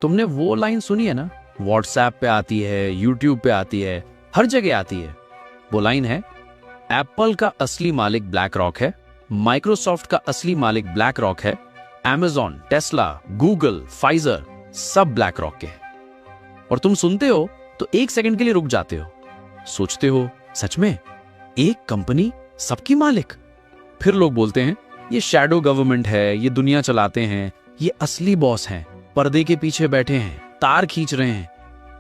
तुमने वो लाइन सुनी है ना, व्हाट्सएप पे आती है, यूट्यूब पे आती है, हर जगह आती है। वो लाइन है, एप्पल का असली मालिक ब्लैक रॉक है, माइक्रोसॉफ्ट का असली मालिक ब्लैक रॉक है, अमेजॉन, टेस्ला, गूगल, फाइजर सब ब्लैक रॉक के हैं। और तुम सुनते हो तो एक सेकंड के लिए रुक जाते हो, सोचते हो सच में एक कंपनी सबकी मालिक? फिर लोग बोलते हैं ये शैडो गवर्नमेंट है, ये दुनिया चलाते हैं, ये असली बॉस हैं, पर्दे के पीछे बैठे हैं, तार खींच रहे हैं।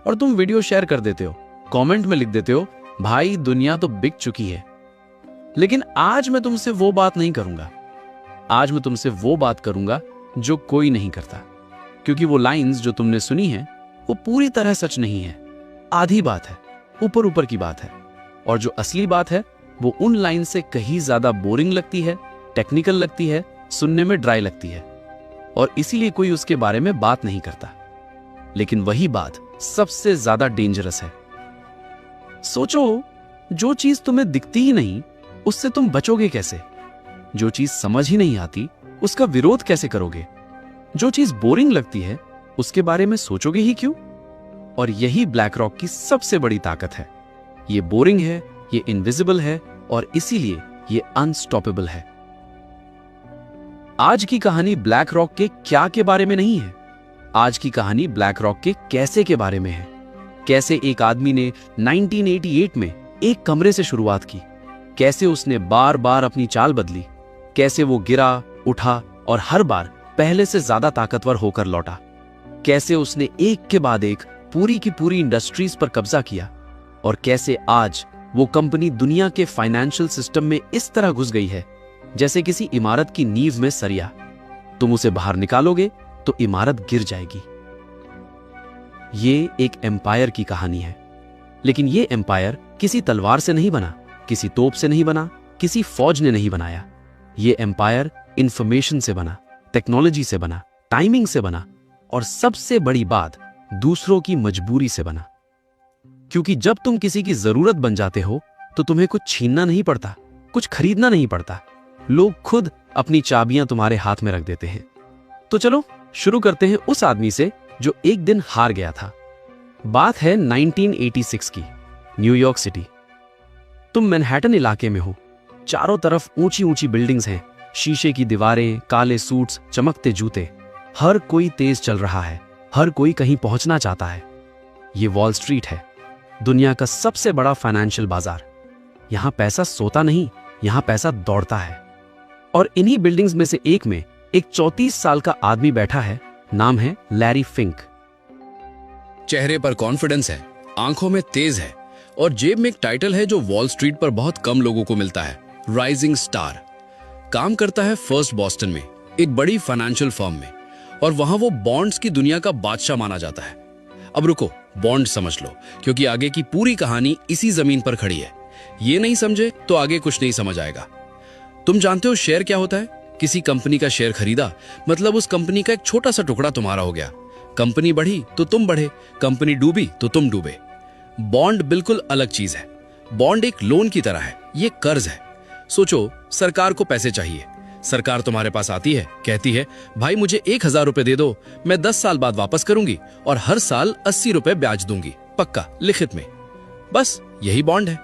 और तुम वीडियो शेयर कर देते हो, कमेंट में लिख देते हो भाई दुनिया तो बिक चुकी है। लेकिन आज मैं तुमसे वो बात नहीं करूंगा। आज मैं तुमसे वो बात करूंगा जो कोई नहीं करता, क्योंकि वो लाइंस जो तुमने सुनी है वो पूरी तरह सच नहीं है, आधी बात है, ऊपर ऊपर की बात है। और जो असली बात है वो उन लाइन से कहीं ज्यादा बोरिंग लगती है, टेक्निकल लगती है, सुनने में ड्राई लगती है, और इसीलिए कोई उसके बारे में बात नहीं करता। लेकिन वही बात सबसे ज्यादा डेंजरस है। सोचो, जो चीज तुम्हें दिखती ही नहीं उससे तुम बचोगे कैसे? जो चीज समझ ही नहीं आती उसका विरोध कैसे करोगे? जो चीज बोरिंग लगती है उसके बारे में सोचोगे ही क्यों? और यही ब्लैक रॉक की सबसे बड़ी ताकत है। ये बोरिंग है, ये इनविजिबल है, और इसीलिए ये अनस्टॉपेबल है। आज की कहानी ब्लैक रॉक के क्या के बारे में नहीं है, आज की कहानी ब्लैक रॉक के कैसे के बारे में है। कैसे एक आदमी ने 1988 में एक कमरे से शुरुआत की, कैसे उसने बार बार अपनी चाल बदली, कैसे वो गिरा, उठा और हर बार पहले से ज्यादा ताकतवर होकर लौटा, कैसे उसने एक के बाद एक पूरी की पूरी इंडस्ट्रीज पर कब्जा किया, और कैसे आज वो कंपनी दुनिया के फाइनेंशियल सिस्टम में इस तरह घुस गई है जैसे किसी इमारत की नींव में सरिया। तुम उसे बाहर निकालोगे तो इमारत गिर जाएगी। ये एक एम्पायर की कहानी है, लेकिन ये एम्पायर किसी तलवार से नहीं बना, किसी तोप से नहीं बना, किसी फौज ने नहीं बनाया। ये एम्पायर इंफॉर्मेशन से बना, टेक्नोलॉजी से बना, टाइमिंग से बना, और सबसे बड़ी बात दूसरों की मजबूरी से बना। क्योंकि जब तुम किसी की जरूरत बन जाते हो तो तुम्हें कुछ छीनना नहीं पड़ता, कुछ खरीदना नहीं पड़ता, लोग खुद अपनी चाबियां तुम्हारे हाथ में रख देते हैं। तो चलो शुरू करते हैं उस आदमी से जो एक दिन हार गया था। बात है 1986 की, न्यूयॉर्क सिटी। तुम मैनहट्टन इलाके में हो, चारों तरफ ऊंची ऊंची बिल्डिंग्स हैं, शीशे की दीवारें, काले सूट्स, चमकते जूते। हर कोई तेज चल रहा है, हर कोई कहीं पहुंचना चाहता है। ये वॉल स्ट्रीट है, दुनिया का सबसे बड़ा फाइनेंशियल बाजार। यहां पैसा सोता नहीं, यहां पैसा दौड़ता है। और इन्हीं बिल्डिंग्स में से एक में एक 34 साल का आदमी बैठा है, नाम है लैरी फिंक। चेहरे पर कॉन्फिडेंस है, आंखों में तेज है, और जेब में एक टाइटल है जो वॉल स्ट्रीट पर बहुत कम लोगों को मिलता है, राइजिंग स्टार। काम करता है फर्स्ट बॉस्टन में, एक बड़ी फाइनेंशियल फर्म में, और वहां वो बॉन्ड्स की दुनिया का बादशाह माना जाता है। अब रुको, बॉन्ड समझ लो, क्योंकि आगे की पूरी कहानी इसी जमीन पर खड़ी है। ये नहीं समझे तो आगे कुछ नहीं समझ आएगा। तुम जानते हो शेयर क्या होता है? किसी कंपनी का शेयर खरीदा मतलब उस कंपनी का एक छोटा सा टुकड़ा तुम्हारा हो गया। कंपनी बढ़ी तो तुम बढ़े, कंपनी डूबी तो तुम डूबे। बॉन्ड बिल्कुल अलग चीज है। बॉन्ड एक लोन की तरह है, ये कर्ज है। सोचो, सरकार को पैसे चाहिए, सरकार तुम्हारे पास आती है, कहती है भाई मुझे 1000 रुपए दे दो, मैं 10 साल बाद वापस करूंगी और हर साल 80 रुपए ब्याज दूंगी, पक्का लिखित में। बस यही बॉन्ड है।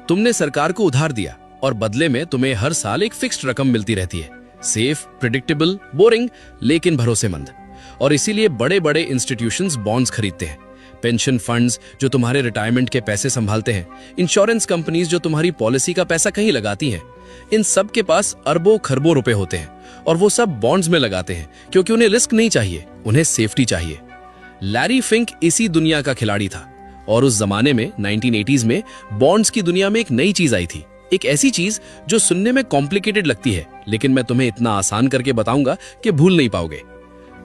तुमने सरकार को उधार दिया और बदले में तुम्हें हर साल एक फिक्स्ड रकम मिलती रहती है। सेफ, प्रेडिक्टेबल, बोरिंग, लेकिन भरोसेमंद। और इसीलिए बड़े बड़े इंस्टीट्यूशंस बॉन्ड्स खरीदते हैं। पेंशन फंड्स जो तुम्हारे रिटायरमेंट के पैसे संभालते हैं, इंश्योरेंस कंपनीज जो तुम्हारी पॉलिसी का पैसा कहीं लगाती हैं, इन सब के पास अरबों खरबों रुपए होते हैं और वो सब बॉन्ड्स में लगाते हैं, क्योंकि उन्हें रिस्क नहीं चाहिए, उन्हें सेफ्टी चाहिए। लैरी फिंक इसी दुनिया का खिलाड़ी था, और उस जमाने में 1980s में बॉन्ड्स की दुनिया में एक नई चीज आई थी। एक ऐसी चीज जो सुनने में कॉम्प्लिकेटेड लगती है, लेकिन मैं तुम्हें इतना आसान करके बताऊंगा कि भूल नहीं पाओगे।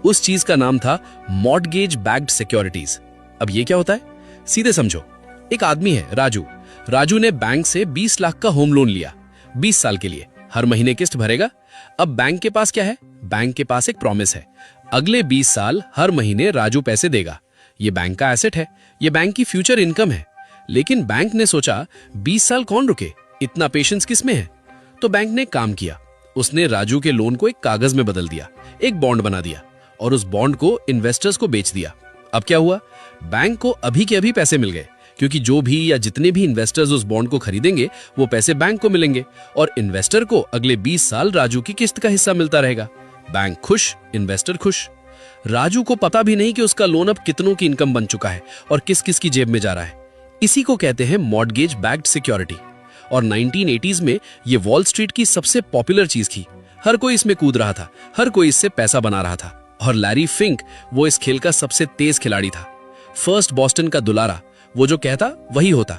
उस चीज का नाम था मॉर्टगेज बैक्ड सिक्योरिटीज। अब ये क्या होता है? सीधे समझो, एक आदमी है राजू। राजू ने बैंक से 20 लाख का होम लोन लिया 20 साल के लिए, हर महीने किस्त भरेगा। अब बैंक के पास क्या है? बैंक के पास एक प्रॉमिस है, अगले 20 साल हर महीने राजू पैसे देगा। ये बैंक का एसेट है, ये बैंक की फ्यूचर इनकम है। लेकिन बैंक ने सोचा 20 साल कौन रुके, इतना पेशेंस किस में है? तो बैंक ने काम किया, उसने राजू के लोन को एक कागज में बदल दिया, एक बॉन्ड बना दिया, और उस बॉन्ड को इन्वेस्टर्स को बेच दिया। अब क्या हुआ? बैंक को अभी के अभी पैसे मिल गए, क्योंकि जो भी या जितने भी इन्वेस्टर्स उस बॉन्ड को खरीदेंगे वो पैसे बैंक को मिलेंगे और इन्वेस्टर को अगले 20 साल राजू की किस्त का हिस्सा मिलता रहेगा। बैंक खुश, इन्वेस्टर खुश। राजू को पता भी नहीं कि उसका लोन अब कितनों की इनकम बन चुका है और किस किस की जेब में जा रहा है। इसी को कहते हैं मॉर्गेज बैक्ड सिक्योरिटी। और 1980s में ये वॉल स्ट्रीट की सबसे पॉपुलर चीज थी। हर कोई इसमें कूद रहा था, हर कोई इससे पैसा बना रहा था और लैरी फिंक वो इस खेल का सबसे तेज खिलाड़ी था। फर्स्ट बॉस्टन का दुलारा, वो जो कहता वही होता।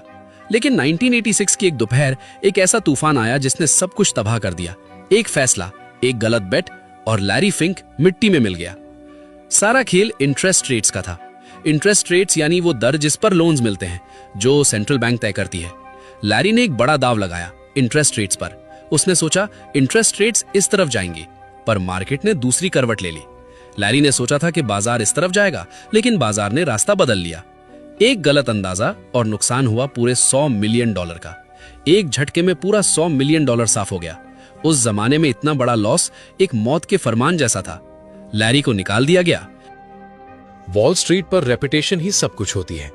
लेकिन 1986 की एक दोपहर एक ऐसा तूफान आया जिसने सब कुछ तबाह कर दिया। एक फैसला, एक गलत बेट और लैरी फिंक मिट्टी में मिल गया। सारा खेल इंटरेस्ट रेट्स का था। इंटरेस्ट रेट्स यानी वो दर जिस पर लोन्स मिलते हैं, जो सेंट्रल बैंक तय करती है। लैरी ने एक बड़ा दाव लगाया इंटरेस्ट रेट्स पर। उसने सोचा इंटरेस्ट रेट्स इस तरफ जाएंगी, पर मार्केट ने दूसरी करवट ले ली। लैरी ने सोचा था कि बाजार इस तरफ जाएगा, लेकिन बाजार ने रास्ता बदल लिया। एक गलत अंदाजा और नुकसान हुआ पूरे $100 मिलियन का। एक झटके में पूरा $100 मिलियन साफ हो गया। उस जमाने में इतना बड़ा लॉस एक मौत के फरमान जैसा था। लैरी को निकाल दिया गया। वॉल स्ट्रीट पर रेपुटेशन ही सब कुछ होती है।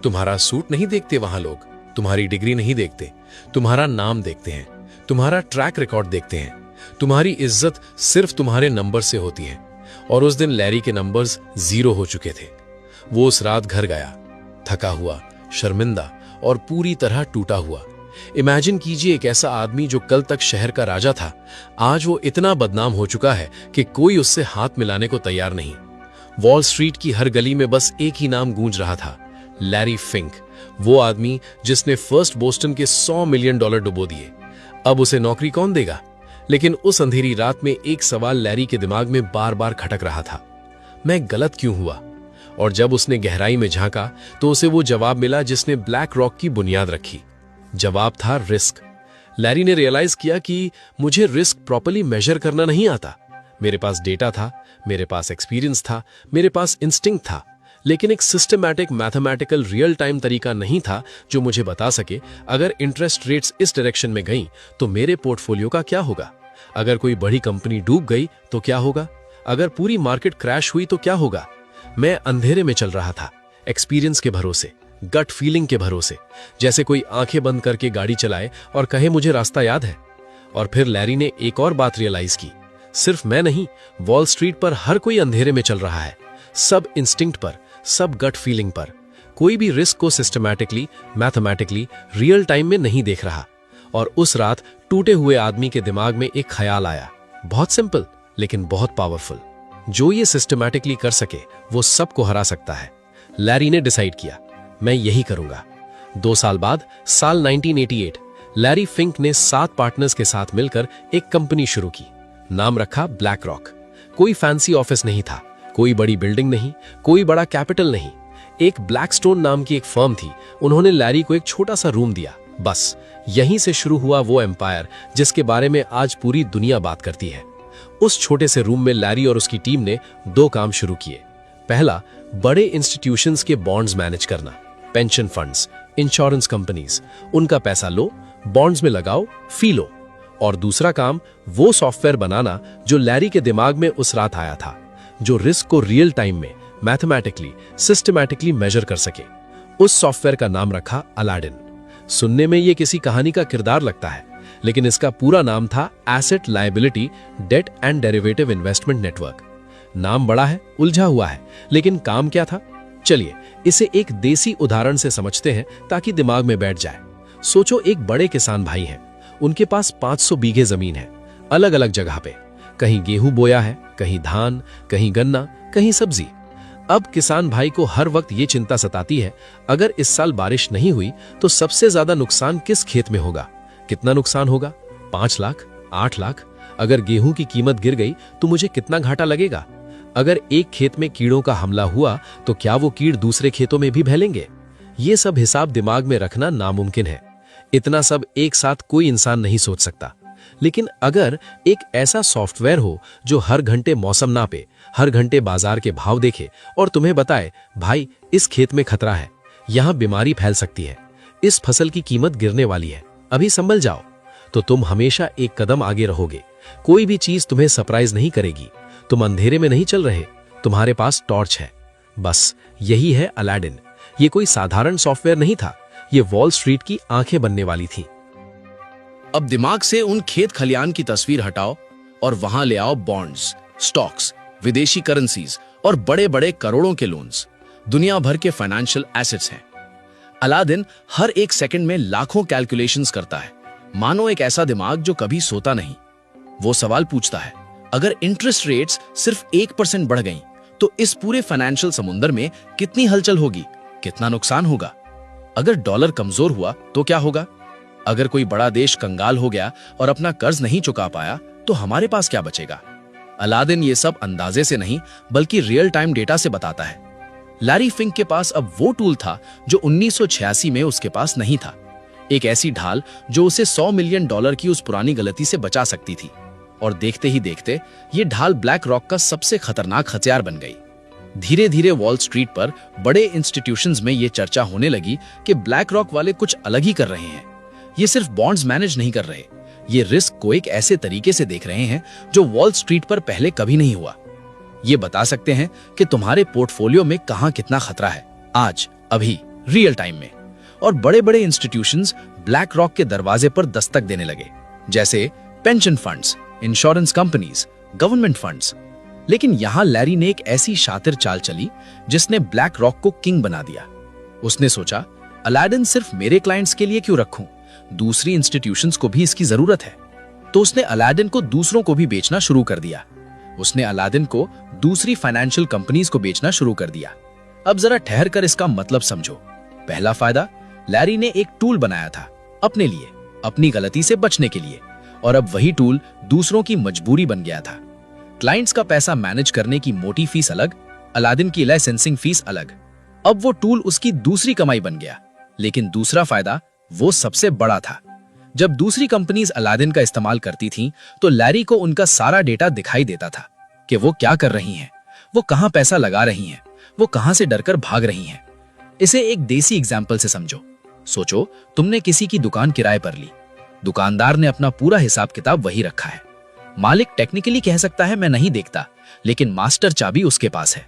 तुम्हारा सूट नहीं देखते वहां लोग, तुम्हारी डिग्री नहीं देखते, तुम्हारा नाम देखते हैं, तुम्हारा ट्रैक रिकॉर्ड देखते हैं। तुम्हारी इज्जत सिर्फ तुम्हारे नंबर से होती है। और उस दिन लैरी के नंबर्स 0 हो चुके थे। वो उस रात घर गया, थका हुआ, शर्मिंदा और पूरी तरह टूटा हुआ। इमेजिन कीजिए, एक ऐसा आदमी जो कल तक शहर का राजा था, आज वो इतना बदनाम हो चुका है कि कोई उससे हाथ मिलाने को तैयार नहीं। वॉल स्ट्रीट की हर गली में बस एक ही नाम गूंज रहा था, लैरी फिंक। वो आदमी जिसने फर्स्ट बोस्टन के $100 मिलियन डुबो दिए। अब उसे नौकरी कौन देगा? लेकिन उस अंधेरी रात में एक सवाल लैरी के दिमाग में बार बार खटक रहा था, मैं गलत क्यों हुआ? और जब उसने गहराई में झांका तो उसे वो जवाब मिला जिसने ब्लैक रॉक की बुनियाद रखी। जवाब था रिस्क। लैरी ने रियलाइज किया कि मुझे रिस्क प्रॉपर्ली मेजर करना नहीं आता। मेरे पास डेटा था, मेरे पास एक्सपीरियंस था, मेरे पास इंस्टिंक्ट था, लेकिन एक सिस्टमैटिक मैथमेटिकल रियल टाइम तरीका नहीं था जो मुझे बता सके अगर इंटरेस्ट रेट्स इस डायरेक्शन में गईं तो मेरे पोर्टफोलियो का क्या होगा, अगर कोई बड़ी कंपनी डूब गई तो क्या होगा, अगर पूरी मार्केट क्रैश हुई तो क्या होगा। मैं अंधेरे में चल रहा था, एक्सपीरियंस के भरोसे, गट फीलिंग के भरोसे, जैसे कोई आंखें बंद करके गाड़ी चलाए और कहे मुझे रास्ता याद है। और फिर लैरी ने एक और बात रियलाइज की, सिर्फ मैं नहीं, वॉल स्ट्रीट पर हर कोई अंधेरे में चल रहा है, सब इंस्टिंक्ट पर, सब गट फीलिंग पर। कोई भी रिस्क को सिस्टमैटिकली, मैथमेटिकली, रियल टाइम में नहीं देख रहा। और उस रात टूटे हुए आदमी के दिमाग में एक ख्याल आया, बहुत सिंपल लेकिन बहुत पावरफुल। जो ये सिस्टमैटिकली कर सके वो सबको हरा सकता है। लैरी ने डिसाइड किया, मैं यही करूंगा। 2 साल बाद, साल 1988, लैरी फिंक ने 7 पार्टनर्स के साथ मिलकर एक कंपनी शुरू की। नाम रखा ब्लैक रॉक। कोई फैंसी ऑफिस नहीं था, कोई बड़ी बिल्डिंग नहीं, कोई बड़ा कैपिटल नहीं। एक ब्लैकस्टोन नाम की एक फर्म थी। उन्होंने लैरी को एक छोटा सा रूम दिया। बस यहीं से शुरू हुआ वो एम्पायर जिसके बारे में आज पूरी दुनिया बात करती है। उस छोटे से रूम में लैरी और उसकी टीम ने 2 काम शुरू किए। पहला, बड़े इंस्टीट्यूशंस के बॉन्ड्स मैनेज करना, पेंशन फंड्स, इंश्योरेंस कंपनीज, उनका पैसा लो, बॉन्ड्स में लगाओ, फी लो। और दूसरा काम, वो सॉफ्टवेयर बनाना जो लैरी के दिमाग में उस रात आया था, जो रिस्क को रियल टाइम में मैथमेटिकली, सिस्टमैटिकली मेजर कर सके। उस सॉफ्टवेयर का नाम रखा अलाडिन। सुनने में ये किसी कहानी का किरदार लगता है, लेकिन इसका पूरा नाम था asset liability debt and derivative investment network. नाम बड़ा है, उलझा हुआ है, लेकिन काम क्या था? चलिए इसे एक देसी उदाहरण से समझते हैं ताकि दिमाग में बैठ जाए। सोचो, एक बड़े किसान भाई हैं, उनके पास 500 बीघे जमीन है, अलग अलग जगह पे। कहीं गेहूं बोया है, कहीं धान, कहीं गन्ना, कहीं सब्जी। अब किसान भाई को हर वक्त ये चिंता सताती है, अगर इस साल बारिश नहीं हुई तो सबसे ज्यादा नुकसान किस खेत में होगा? कितना नुकसान होगा? 5 लाख, 8 लाख? अगर गेहूं की कीमत गिर गई तो मुझे कितना घाटा लगेगा? अगर एक खेत में कीड़ों का हमला हुआ तो क्या वो कीड़ दूसरे खेतों में भी फैलेंगे? ये सब हिसाब दिमाग में रखना नामुमकिन है। इतना सब एक साथ कोई इंसान नहीं सोच सकता। लेकिन अगर एक ऐसा सॉफ्टवेयर हो जो हर घंटे मौसम नापे, हर घंटे बाजार के भाव देखे और तुम्हें बताए, भाई इस खेत में खतरा है, यहां बीमारी फैल सकती है, इस फसल की कीमत गिरने वाली है, अभी संभल जाओ, तो तुम हमेशा एक कदम आगे रहोगे। कोई भी चीज तुम्हें सरप्राइज नहीं करेगी। तुम अंधेरे में नहीं चल रहे, तुम्हारे पास टॉर्च है। बस यही है अलादीन। ये कोई साधारण सॉफ्टवेयर नहीं था, ये वॉल स्ट्रीट की आंखें बनने वाली थी। अब दिमाग से उन खेत खलियान की तस्वीर हटाओ और वहां ले आओ बॉन्ड्स, स्टॉक्स, विदेशी करेंसीज और बड़े बड़े करोड़ों के लोन्स। दुनिया भर के फाइनेंशियल एसेट्स हैं। अलादीन हर एक सेकंड में लाखों कैलकुलेशंस करता है, मानो एक ऐसा दिमाग जो कभी सोता नहीं। वो सवाल पूछता है, अगर इंटरेस्ट रेट्स सिर्फ 1% बढ़ गई तो इस पूरे फाइनेंशियल समुंदर में कितनी हलचल होगी, कितना नुकसान होगा? अगर डॉलर कमजोर हुआ तो क्या होगा? अगर कोई बड़ा देश कंगाल हो गया और अपना कर्ज नहीं चुका पाया तो हमारे पास क्या बचेगा? अलादीन ये सब अंदाजे से नहीं बल्कि रियल टाइम डेटा से बताता है। लैरी फिंक के पास अब वो टूल था जो 1986 में उसके पास नहीं था। एक ऐसी ढाल जो उसे $100 मिलियन की उस पुरानी गलती से बचा सकती थी। और देखते ही देखते ये ढाल ब्लैक रॉक का सबसे खतरनाक हथियार बन गई। धीरे धीरे वॉल स्ट्रीट पर बड़े इंस्टीट्यूशंस में ये चर्चा होने लगी कि ब्लैक रॉक वाले कुछ अलग ही कर रहे हैं। ये सिर्फ बॉन्ड्स मैनेज नहीं कर रहे, ये रिस्क को एक ऐसे तरीके से देख रहे हैं जो वॉल स्ट्रीट पर पहले कभी नहीं हुआ। ये बता सकते हैं कि तुम्हारे पोर्टफोलियो में कहां कितना खतरा है, आज, अभी, रियल टाइम में। और बड़े बड़े इंस्टीट्यूशंस ब्लैक रॉक के दरवाजे पर दस्तक देने लगे, जैसे pension funds, insurance companies, government funds. लेकिन यहां लैरी ने एक ऐसी शातिर चाल चली जिसने ब्लैक रॉक को किंग बना दिया। उसने सोचा, अलादीन सिर्फ मेरे क्लाइंट्स के लिए क्यों रखूं, दूसरी इंस्टीट्यूशंस को भी इसकी जरूरत है। तो उसने अलादीन को दूसरों को भी बेचना शुरू कर दिया। उसने अलादीन को दूसरी फाइनेंशियल कंपनीज को बेचना शुरू कर दिया। अब जरा ठहर कर इसका मतलब समझो। पहला फायदा, लैरी ने एक टूल बनाया था अपने लिए, अपनी गलती से बचने के लिए, और अब वही टूल दूसरों की मजबूरी बन गया था। क्लाइंट्स का पैसा मैनेज करने की मोटी फीस अलग, अलादीन की लाइसेंसिंग फीस अलग। अब वो टूल उसकी दूसरी कमाई बन गया। लेकिन दूसरा फायदा वो सबसे बड़ा था। जब दूसरी कंपनीज अलादीन का इस्तेमाल करती थीं, तो लैरी को उनका सारा डेटा दिखाई देता था कि वो क्या कर रही हैं, वो कहां पैसा लगा रही हैं, वो कहां से डरकर भाग रही हैं। इसे एक देसी एग्जाम्पल से समझो। सोचो, तुमने किसी की दुकान किराए पर ली। दुकानदार ने अपना पूरा हिसाब किताब वही रखा है। मालिक टेक्निकली कह सकता है मैं नहीं देखता, लेकिन मास्टर चाबी उसके पास है।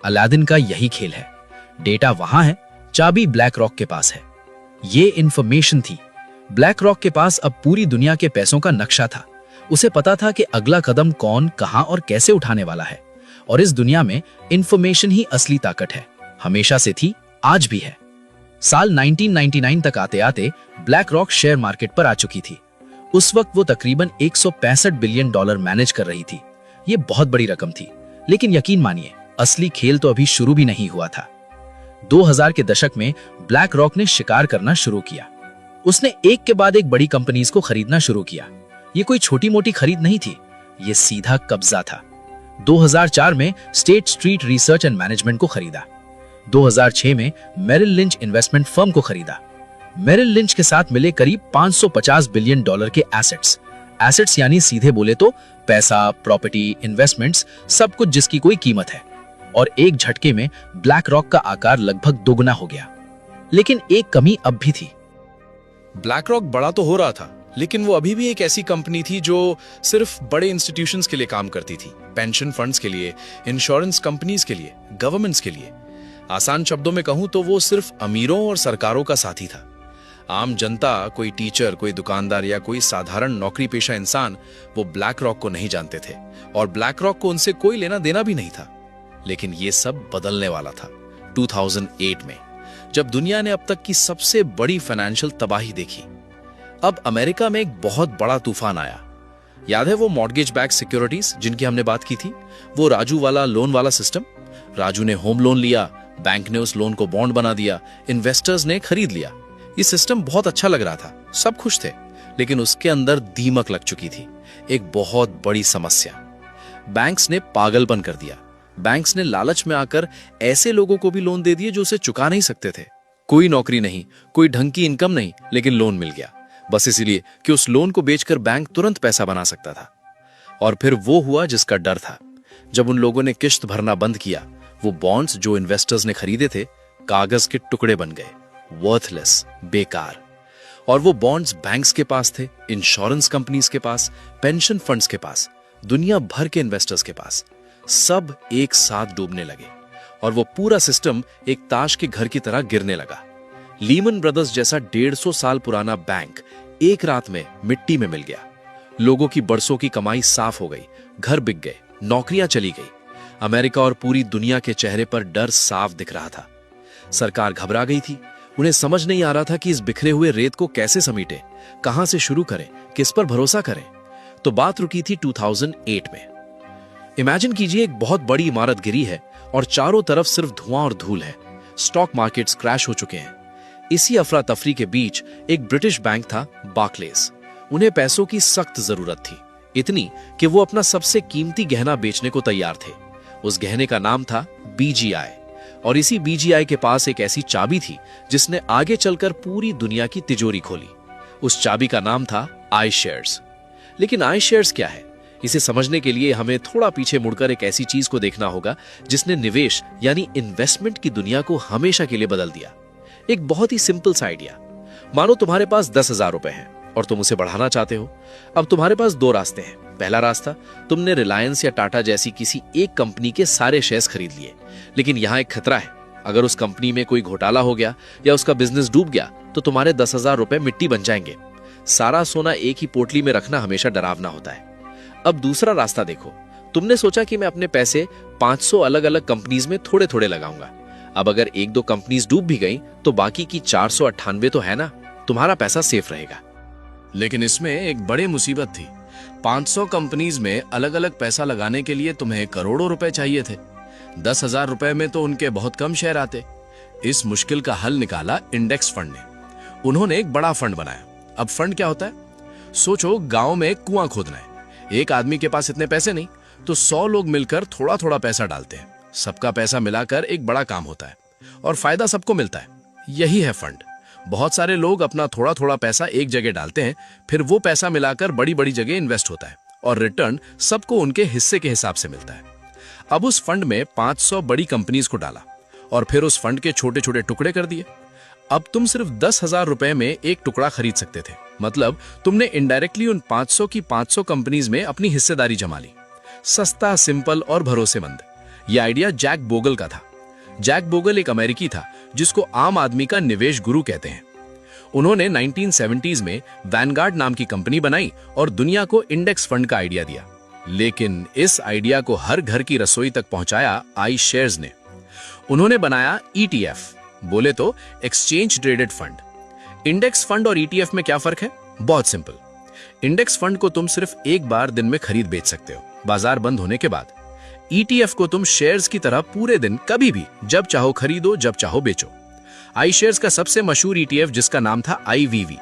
अलादीन का यही खेल है। डेटा वहां है, चाबी ब्लैक रॉक के पास है। ये इंफॉर्मेशन थी। ब्लैक रॉक के पास अब पूरी दुनिया के पैसों का नक्शा था। उसे पता था कि अगला कदम कौन, कहां और कैसे उठाने वाला है। और इस दुनिया में इंफॉर्मेशन ही असली ताकत है। हमेशा से थी, आज भी है। साल 1999 तक आते आते ब्लैक रॉक शेयर मार्केट पर आ चुकी थी। उस वक्त वो तकरीबन $165 बिलियन मैनेज कर रही थी। ये बहुत बड़ी रकम थी। लेकिन यकीन मानिए, असली खेल तो अभी शुरू भी नहीं हुआ था। 2000 के दशक में ब्लैक रॉक ने शिकार करना शुरू किया। उसने एक के बाद एक बड़ी कंपनीज को खरीदना शुरू किया। ये कोई छोटी मोटी खरीद नहीं थी, ये सीधा कब्जा था। 2004 में state street research and management को खरीदा। 2006 में मेरिल लिंच इन्वेस्टमेंट फर्म को खरीदा। मेरिल लिंच के साथ मिले करीब $550 बिलियन के एसेट्स यानी सीधे बोले तो पैसा, प्रॉपर्टी, इन्वेस्टमेंट्स, सब कुछ जिसकी कोई कीमत है। और एक झटके में ब्लैक रॉक का आकार लगभग दोगुना हो गया। लेकिन एक कमी अब भी थी। ब्लैक रॉक बड़ा तो हो रहा था, लेकिन वो अभी भी एक ऐसी कंपनी थी जो सिर्फ बड़े इंस्टीट्यूशंस के लिए काम करती थी, पेंशन फंड्स के लिए, इंश्योरेंस कंपनीज के लिए, गवर्नमेंट्स के लिए। आसान शब्दों में कहूं तो वो सिर्फ अमीरों और सरकारों का साथी था। आम जनता, कोई टीचर, कोई दुकानदार या कोई साधारण नौकरी पेशा इंसान वो ब्लैक रॉक को नहीं जानते थे, और ब्लैक रॉक को उनसे कोई लेना देना भी नहीं था। लेकिन ये सब बदलने वाला था 2008 में, जब दुनिया ने अब तक की सबसे बड़ी फाइनेंशियल तबाही देखी। अब अमेरिका में एक बहुत बड़ा तूफान आया। याद है वो मॉर्गेज बैक सिक्योरिटीज जिनकी हमने बात की थी, वो राजू वाला लोन वाला सिस्टम। राजू ने होम लोन लिया, बैंक ने उस लोन को बॉन्ड बना दिया, इन्वेस्टर्स ने खरीद लिया। ये सिस्टम बहुत अच्छा लग रहा था, सब खुश थे। लेकिन उसके अंदर दीमक लग चुकी थी, एक बहुत बड़ी समस्या। बैंक्स ने पागलपन कर दिया। बैंक्स ने लालच में आकर ऐसे लोगों को भी लोन दे दिए जो उसे चुका नहीं सकते थे। कोई नौकरी नहीं, कोई ढंग की इनकम नहीं, लेकिन लोन मिल गया, बस इसलिए कि उस लोन को बेचकर बैंक तुरंत पैसा बना सकता था। और फिर वो हुआ जिसका डर था। जब उन लोगों ने किश्त भरना बंद किया, वो बॉन्ड्स जो इन्वेस्टर्स ने खरीदे थे कागज के टुकड़े बन गए, वर्थलेस, बेकार। और वो बॉन्ड्स बैंक्स के पास थे, इंश्योरेंस कंपनीज के पास, पेंशन फंड्स के पास, दुनिया भर के इन्वेस्टर्स के पास। सब एक साथ डूबने लगे और वो पूरा सिस्टम एक ताश के घर की तरह गिरने लगा। लीमन ब्रदर्स जैसा 150 साल पुराना बैंक एक रात में मिट्टी में मिल गया। लोगों की बरसों की कमाई साफ हो गई, घर बिक गए, नौकरियां चली गई। अमेरिका और पूरी दुनिया के चेहरे पर डर साफ दिख रहा था। सरकार घबरा गई थी। उन्हें समझ नहीं आ रहा था कि इस बिखरे हुए रेत को कैसे समेटे, कहां से शुरू करें, किस पर भरोसा करें। तो बात रुकी थी 2008 में। इमेजिन कीजिए, एक बहुत बड़ी इमारत गिरी है और चारों तरफ सिर्फ धुआं और धूल है। स्टॉक मार्केट्स क्रैश हो चुके हैं। इसी अफरा तफरी के बीच एक ब्रिटिश बैंक था, बार्कलेस। उन्हें पैसों की सख्त जरूरत थी, इतनी कि वो अपना सबसे कीमती गहना बेचने को तैयार थे। उस गहने का नाम था BGI, और इसी BGI के पास एक ऐसी चाबी थी जिसने आगे चलकर पूरी दुनिया की तिजोरी खोली। उस चाबी का नाम था iShares। लेकिन iShares क्या है, इसे समझने के लिए हमें थोड़ा पीछे मुड़कर एक ऐसी चीज को देखना होगा जिसने निवेश यानी इन्वेस्टमेंट की दुनिया को हमेशा के लिए बदल दिया। एक बहुत ही सिंपल सा आइडिया। मानो तुम्हारे पास 10,000 रुपए हैं और तुम उसे बढ़ाना चाहते हो। अब तुम्हारे पास दो रास्ते हैं। पहला रास्ता, तुमने रिलायंस या टाटा जैसी किसी एक कंपनी के सारे शेयर्स खरीद लिए। लेकिन यहां एक खतरा है, अगर उस कंपनी में कोई घोटाला हो गया या उसका बिजनेस डूब गया तो तुम्हारे 10,000 रुपए मिट्टी बन जाएंगे। सारा सोना एक ही पोटली में रखना हमेशा डरावना होता है। अब दूसरा रास्ता देखो। तुमने सोचा कि मैं अपने पैसे 500 अलग अलग कंपनीज में थोड़े थोड़े लगाऊंगा। अब अगर एक दो कंपनीज डूब भी गई तो बाकी की 498 तो है ना, तुम्हारा पैसा सेफ रहेगा। लेकिन इसमें एक बड़ी मुसीबत थी। 500 कंपनीज में अलग अलग पैसा लगाने के लिए तुम्हें करोड़ों रुपए चाहिए थे। 10,000 रुपए में तो उनके बहुत कम शेयर आते। इस मुश्किल का हल निकाला इंडेक्स फंड ने। उन्होंने एक बड़ा फंड बनाया। अब फंड क्या होता है? सोचो, गांव में एक कुआं खोदना है। एक आदमी के पास इतने पैसे नहीं, तो 100 लोग मिलकर थोड़ा थोड़ा पैसा डालते हैं। सबका पैसा मिलाकर एक बड़ा काम होता है और फायदा सबको मिलता है। यही है फंड। बहुत सारे लोग अपना थोड़ा थोड़ा पैसा एक जगह डालते हैं, फिर वो पैसा मिलाकर बड़ी बड़ी जगह इन्वेस्ट होता है और रिटर्न सबको उनके हिस्से के हिसाब से मिलता है। अब उस फंड में 500 बड़ी कंपनीज को डाला और फिर उस फंड के छोटे छोटे टुकड़े कर दिए। अब तुम सिर्फ 10,000 रुपए में एक टुकड़ा खरीद सकते थे। मतलब तुमने इनडायरेक्टली उन 500 की 500 कंपनीज में अपनी हिस्सेदारी जमा ली। सस्ता, सिंपल और भरोसेमंद। यह आइडिया जैक बोगल का था। जैक बोगल एक अमेरिकी था जिसको आम आदमी का निवेश गुरु कहते हैं। उन्होंने 1970s में वैनगार्ड नाम की कंपनी बनाई और दुनिया को इंडेक्स फंड का आइडिया दिया। लेकिन इस आइडिया को हर घर की रसोई तक पहुंचाया iShares ने। उन्होंने बनाया ETF, बोले तो exchange traded fund. Index fund और ETF में क्या फर्क है? बहुत सिंपल। इंडेक्स फंड को तुम सिर्फ एक बार दिन में खरीद बेच सकते हो, बाजार बंद होने के बाद। ETF को तुम शेयर्स की तरह पूरे दिन कभी भी जब चाहो खरीदो, जब चाहो बेचो। iShares का सबसे मशहूर ETF जिसका नाम था IVV,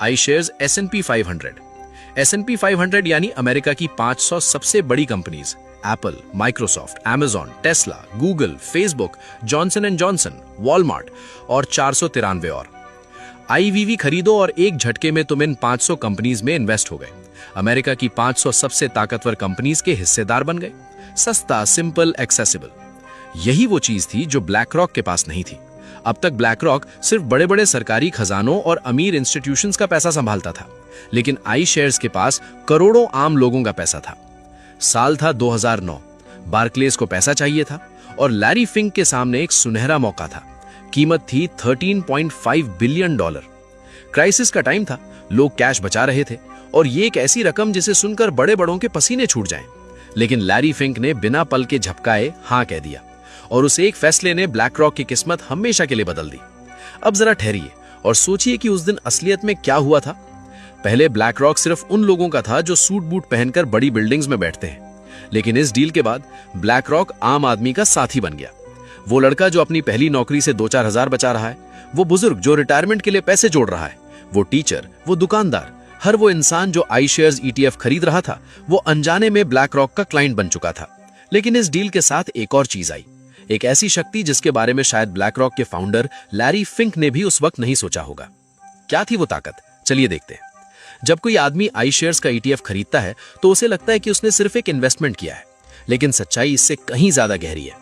iShares S&P 500। S&P 500 यानी अमेरिका की 500 सबसे बड़ी companies, Apple, Microsoft, Amazon, Tesla, Google, Facebook, Johnson and Johnson, Walmart और 493 और। IVV खरीदो और एक झटके में तुम इन 500 कंपनीज में इन्वेस्ट हो गए। अमेरिका की 500 सबसे ताकतवर कंपनीज के हिस्सेदार बन गए। सस्ता, सिंपल, एक्सेसिबल। यही वो चीज थी जो ब्लैक रॉक के पास नहीं थी। अब तक ब्लैक रॉक सिर्फ बड़े बड़े सरकारी खजानों और अमीर इंस्टीट्यूशंस का पैसा संभालता था, लेकिन iShares के पास करोड़ों आम लोगों का पैसा था। साल था 2009। बार्कलेस को पैसा चाहिए था और लैरी फिंक के सामने एक सुनहरा मौका था। कीमत थी $13.5 बिलियन। क्राइसिस का टाइम था, लोग कैश बचा रहे थे और ये एक ऐसी रकम जिसे सुनकर बड़े बड़ों के पसीने छूट जाएं। लेकिन लैरी फिंक ने बिना पल के झपकाए हाँ कह दिया और उस एक फैसले ने ब्लैक रॉक की किस्मत हमेशा के लिए बदल दी। अब जरा ठहरिए और सोचिए कि उस दिन असलियत में क्या हुआ था। पहले ब्लैक रॉक सिर्फ उन लोगों का था जो सूट बूट पहनकर बड़ी बिल्डिंग्स में बैठते हैं, लेकिन इस डील के बाद ब्लैक रॉक आम आदमी का साथी बन गया। वो लड़का जो अपनी पहली नौकरी से 2-4 हजार बचा रहा है, वो बुजुर्ग जो रिटायरमेंट के लिए पैसे जोड़ रहा है, वो टीचर, वो दुकानदार, हर वो इंसान जो iShares ETF खरीद रहा था, वो अनजाने में ब्लैक रॉक का क्लाइंट बन चुका था। लेकिन इस डील के साथ एक और चीज आई, एक ऐसी शक्ति जिसके बारे में शायद ब्लैक रॉक के फाउंडर लैरी फिंक ने भी उस वक्त नहीं सोचा होगा। क्या थी वो ताकत? चलिए देखते हैं। जब कोई आदमी iShares का ETF खरीदता है तो उसे लगता है कि उसने सिर्फ एक इन्वेस्टमेंट किया है, लेकिन सच्चाई इससे कहीं ज्यादा गहरी है।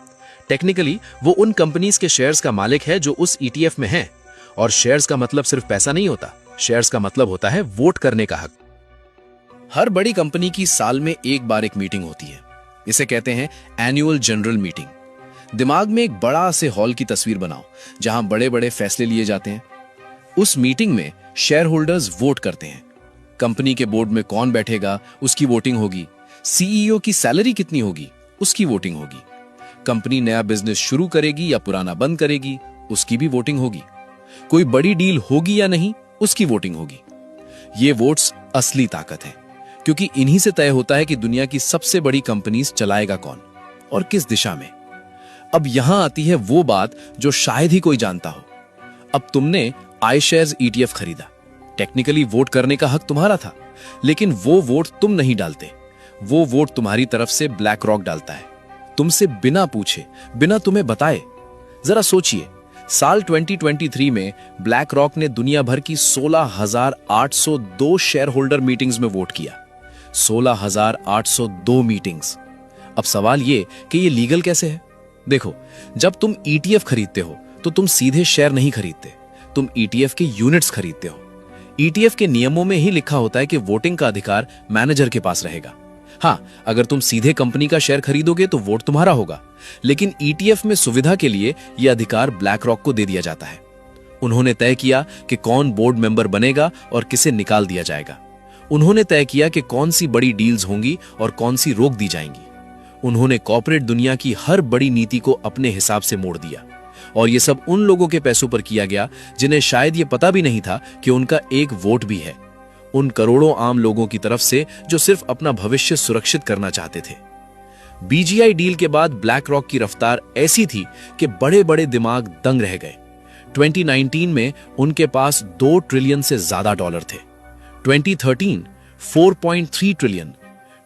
टेक्निकली वो उन कंपनीज के शेयर्स का मालिक है जो उस ETF में है। और शेयर्स का मतलब सिर्फ पैसा नहीं होता, शेयर्स का मतलब होता है वोट करने का हक। हर बड़ी कंपनी की साल में एक बार एक मीटिंग होती है। इसे कहते हैं एनुअल जनरल मीटिंग। दिमाग में एक बड़ा से हॉल की तस्वीर बनाओ जहां बड़े बड़े फैसले लिए जाते हैं। उस मीटिंग में शेयर होल्डर्स वोट करते हैं। कंपनी के बोर्ड में कौन बैठेगा उसकी वोटिंग होगी। सीईओ की सैलरी कितनी होगी उसकी वोटिंग होगी। कंपनी नया बिजनेस शुरू करेगी या पुराना बंद करेगी उसकी भी वोटिंग होगी। कोई बड़ी डील होगी या नहीं उसकी वोटिंग होगी। ये वोट्स असली ताकत है, क्योंकि इन्हीं से तय होता है कि दुनिया की सबसे बड़ी कंपनीज चलाएगा कौन और किस दिशा में। अब यहां आती है वो बात जो शायद ही कोई जानता हो। अब तुमने iShares ETF खरीदा। टेक्निकली वोट करने का हक तुम्हारा था, लेकिन वो वोट तुम नहीं डालते। वो वोट तुम्हारी तरफ से ब्लैक रॉक डालता है, तुमसे बिना पूछे, बिना तुम्हें बताए। जरा सोचिए, साल 2023 में ब्लैक रॉक ने दुनिया भर की 16,802 शेयर होल्डर मीटिंग्स में वोट किया। 16,802 मीटिंग्स। अब सवाल ये कि ये लीगल कैसे है? देखो, जब तुम ETF खरीदते हो तो तुम सीधे शेयर नहीं खरीदते, तुम ETF के यूनिट्स खरीदते हो। ETF के नियमों में ही लिखा होता है कि वोटिंग का अधिकार मैनेजर के पास रहेगा। हाँ, अगर तुम सीधे कंपनी का शेयर खरीदोगे तो वोट तुम्हारा होगा, लेकिन ETF में सुविधा के लिए यह अधिकार ब्लैक रॉक को दे दिया जाता है। उन्होंने तय किया कि कौन बोर्ड मेंबर बनेगा और किसे निकाल दिया जाएगा। उन्होंने तय किया कि कौन सी बड़ी डील्स होंगी और कौन सी रोक दी जाएंगी। उन्होंने कॉर्पोरेट दुनिया की हर बड़ी नीति को अपने हिसाब से मोड़ दिया, और यह सब उन लोगों के पैसों पर किया गया जिन्हें शायद यह पता भी नहीं था कि उनका एक वोट भी है। उन करोड़ों आम लोगों की तरफ से जो सिर्फ अपना भविष्य सुरक्षित करना चाहते थे। BGI डील के बाद ब्लैक रॉक की रफ्तार ऐसी थी कि बड़े बड़े दिमाग दंग रह गए। 2019 में उनके पास 2 ट्रिलियन से ज्यादा डॉलर थे। 2013 4.3 ट्रिलियन,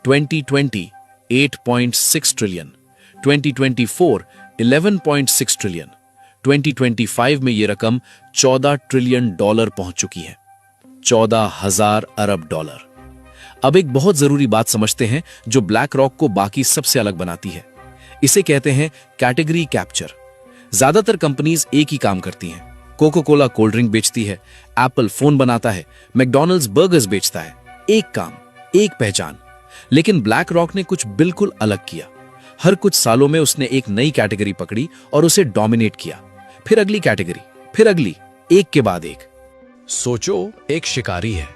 2020 8.6 ट्रिलियन, 2024 11.6 ट्रिलियन, 2025 में यह रकम 14 ट्रिलियन डॉलर पहुंच चुकी है। 14,000 अरब डॉलर। अब एक बहुत जरूरी बात समझते हैं जो ब्लैक रॉक को बाकी सबसे अलग बनाती है। इसे कहते हैं कैटेगरी कैप्चर। ज्यादातर कंपनीज एक ही काम करती हैं। कोका कोला कोल्ड ड्रिंक बेचती है, एप्पल फोन बनाता है, मैकडॉनल्ड्स बर्गर्स बेचता है। एक काम, एक पहचान। लेकिन ब्लैक रॉक ने कुछ बिल्कुल अलग किया। हर कुछ सालों में उसने एक नई कैटेगरी पकड़ी और उसे डोमिनेट किया। फिर अगली कैटेगरी, फिर अगली, एक के बाद एक। सोचो, एक शिकारी है।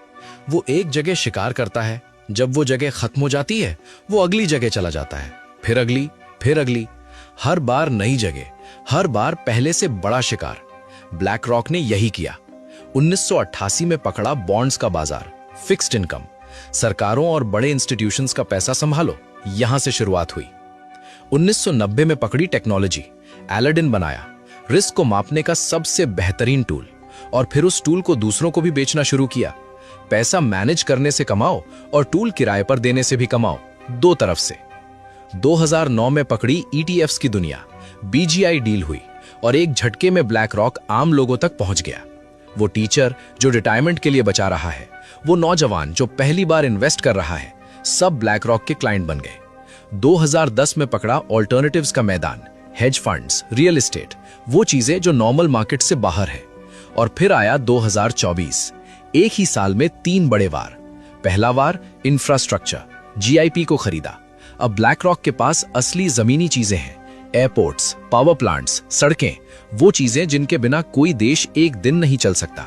वो एक जगह शिकार करता है, जब वो जगह खत्म हो जाती है वो अगली जगह चला जाता है, फिर अगली, फिर अगली। हर बार नई जगह, हर बार पहले से बड़ा शिकार। ब्लैक रॉक ने यही किया। 1988 में पकड़ा बॉन्ड्स का बाजार, फिक्स्ड इनकम। सरकारों और बड़े इंस्टीट्यूशंस का पैसा संभालो, यहां से शुरुआत हुई। 1990 में पकड़ी टेक्नोलॉजी, एलाडिन बनाया, रिस्क को मापने का सबसे बेहतरीन टूल, और फिर उस टूल को दूसरों को भी बेचना शुरू किया। पैसा मैनेज करने से कमाओ और टूल किराए पर देने से भी कमाओ, दो तरफ से। 2009 में पकड़ी ETFs की दुनिया, BGI डील हुई और एक झटके में ब्लैक रॉक आम लोगों तक पहुंच गया। वो टीचर जो रिटायरमेंट के लिए बचा रहा है, वो नौजवान जो पहली बार इन्वेस्ट कर रहा है, सब ब्लैक रॉक के क्लाइंट बन गए। 2010 में पकड़ा ऑल्टरनेटिव्स का मैदान, हेज फंड्स, रियल एस्टेट, वो चीजें जो नॉर्मल मार्केट से बाहर है। और फिर आया 2024, एक ही साल में 3 बड़े वार। पहला वार इंफ्रास्ट्रक्चर, GIP को खरीदा। अब ब्लैक रॉक के पास असली जमीनी चीजें हैं, एयरपोर्ट्स, पावर प्लांट्स, सड़कें, वो चीजें जिनके बिना कोई देश एक दिन नहीं चल सकता।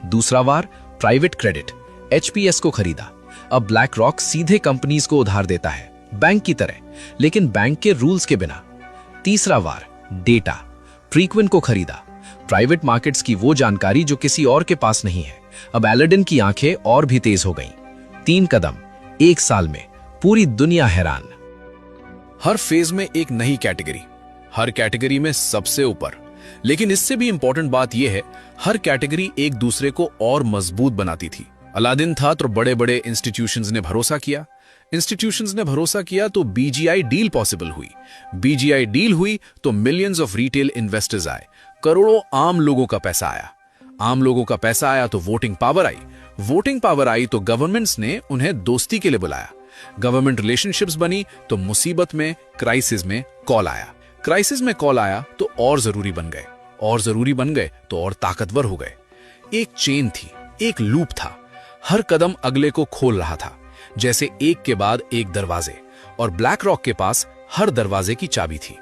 दूसरा वार प्राइवेट क्रेडिट, HPS को खरीदा। अब ब्लैक रॉक सीधे कंपनीज को उधार देता है, बैंक की तरह, लेकिन बैंक के रूल्स के बिना। तीसरा वार डेटा, प्रीक्विन को खरीदा। प्राइवेट मार्केट्स की वो जानकारी जो किसी और के पास नहीं है। अब एलाडिन की आंखें और भी तेज हो गईं। 3 कदम, 1 साल में, पूरी दुनिया हैरान। हर फेज में एक नई कैटेगरी, हर कैटेगरी में सबसे ऊपर। लेकिन इससे भी इंपॉर्टेंट बात यह है, हर कैटेगरी एक दूसरे को और मजबूत बनाती थी। अलादीन था तो बड़े बड़े इंस्टीट्यूशंस ने भरोसा किया, इंस्टीट्यूशंस ने भरोसा किया तो BGI डील पॉसिबल हुई, BGI डील हुई तो मिलियंस ऑफ रिटेल इन्वेस्टर्स आए, करोड़ों आम लोगों का पैसा आया। आम लोगों का पैसा आया तो वोटिंग पावर आई, वोटिंग पावर आई तो गवर्नमेंट्स ने उन्हें दोस्ती के लिए बुलाया। गवर्नमेंट रिलेशनशिप्स बनी तो मुसीबत में, क्राइसिस में कॉल आया, क्राइसिस में कॉल आया तो और जरूरी बन गए, और जरूरी बन गए तो और ताकतवर हो गए। एक चेन थी, एक लूप था, हर कदम अगले को खोल रहा था, जैसे एक के बाद एक दरवाजे। और ब्लैक रॉक के पास हर दरवाजे की चाबी थी।